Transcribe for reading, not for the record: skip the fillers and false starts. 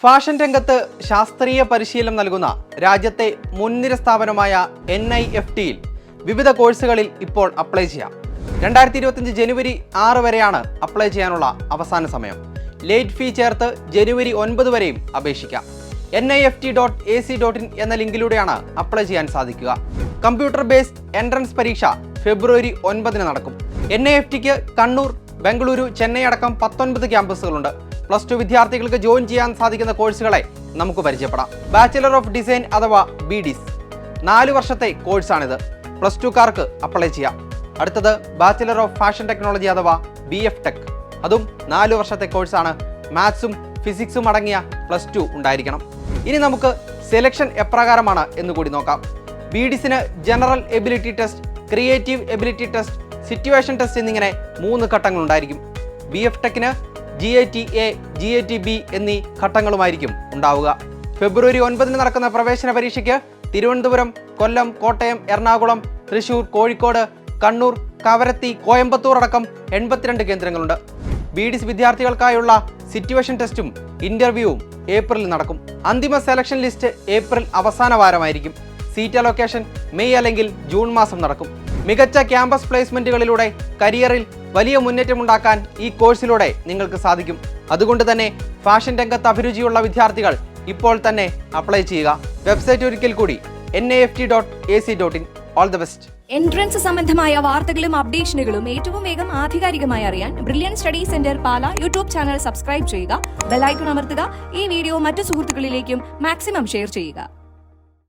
Fashion രംഗത്ത് ശാസ്ത്രീയ പരിശീലനം നൽകുന്ന രാജ്യത്തെ മുൻനിര സ്ഥാപനമായ NIFTയിൽ വിവിധ കോഴ്സുകളിൽ ഇപ്പോൾ അപ്ലൈ ചെയ്യാം. 2025 ജനുവരി 6 വരെയാണ് അപ്ലൈ ചെയ്യാനുള്ള അവസാന സമയം. ലേറ്റ് ഫീ ചേർത്ത് ജനുവരി 9 വരെയും അപേക്ഷിക്കാം. NIFT.ac.in എന്ന ലിങ്കിലൂടെയാണ് അപ്ലൈ ചെയ്യാൻ സാധിക്കുക. കമ്പ്യൂട്ടർ ബേസ്ഡ് എൻട്രൻസ് പരീക്ഷ ഫെബ്രുവരി 9 നടക്കും. NIFTക്ക് കണ്ണൂർ, ബംഗളൂരു, ചെന്നൈ അടക്കം 19 ക്യാമ്പസുകളുണ്ട്. +2 വിദ്യാർത്ഥികൾക്ക് ജോയിൻ ചെയ്യാൻ സാധിക്കുന്ന കോഴ്സുകളെ നമുക്ക് പരിചയപ്പെടാം. ബാച്ചിലർ ഓഫ് ഡിസൈൻ അഥവാ BDIS 4 വർഷത്തെ കോഴ്സാണിത്. +2കാർക്ക് അപ്ലൈ ചെയ്യാം. അടുത്തത് ബാച്ചിലർ ഓഫ് ഫാഷൻ ടെക്നോളജി അഥവാ BFTech, അതും 4 വർഷത്തെ കോഴ്സാണ്. മാത്സും ഫിസിക്സും അടങ്ങിയ +2 ഉണ്ടായിരിക്കണം. ഇനി നമുക്ക് സെലക്ഷൻ എപ്രകാരമാണ് എന്നുകൂടി നോക്കാം. BDISന് general ability test, creative ability test, situation test എന്നിങ്ങനെ 3 ഘട്ടങ്ങളുണ്ടായിരിക്കും. BFTechന് GAT-A, GAT-B എന്നീ ഘട്ടങ്ങളുമായിരിക്കും ഉണ്ടാവുക. ഫെബ്രുവരി 9 നടക്കുന്ന പ്രവേശന പരീക്ഷയ്ക്ക് തിരുവനന്തപുരം, കൊല്ലം, കോട്ടയം, എറണാകുളം, തൃശൂർ, കോഴിക്കോട്, കണ്ണൂർ, കവരത്തി, കോയമ്പത്തൂർ അടക്കം 82 കേന്ദ്രങ്ങളുണ്ട്. BDIS വിദ്യാർത്ഥികൾക്കായുള്ള സിറ്റുവേഷൻ ടെസ്റ്റും ഇന്റർവ്യൂവും ഏപ്രിലിൽ നടക്കും. അന്തിമ സെലക്ഷൻ ലിസ്റ്റ് ഏപ്രിൽ അവസാന വാരമായിരിക്കും. സീറ്റ് അലോക്കേഷൻ മെയ് അല്ലെങ്കിൽ ജൂൺ മാസം നടക്കും. മികച്ച ക്യാമ്പസ് പ്ലേസ്മെന്റുകളിലൂടെ കരിയറിൽ വലിയ മുന്നേറ്റമുണ്ടാക്കാൻ ഈ കോഴ്സിലൂടെ നിങ്ങൾക്ക് സാധിക്കും. അതുകൊണ്ട് തന്നെ ഫാഷൻ രംഗത്ത് അഭിരുചിയുള്ള വിദ്യാർത്ഥികൾ ഇപ്പോൾ തന്നെ അപ്ലൈ ചെയ്യുക. വെബ്സൈറ്റ് ഒരിക്കൽ കൂടി NIFT.ac.in. All the best. Entrance സംബന്ധമായ വാർത്തകളും അപ്ഡേഷനുകളും ഏറ്റവും വേഗം ആധികാരികമായി അറിയാൻ ബ്രില്യൻ സ്റ്റഡി സെന്റർ പാല യൂട്യൂബ് ചാനൽ സബ്സ്ക്രൈബ് ചെയ്യുക. ബെൽ ഐക്കൺ അമർത്തുക. ഈ വീഡിയോ മറ്റു സുഹൃത്തുക്കളിലേക്കും മാക്സിമം ഷെയർ ചെയ്യുക.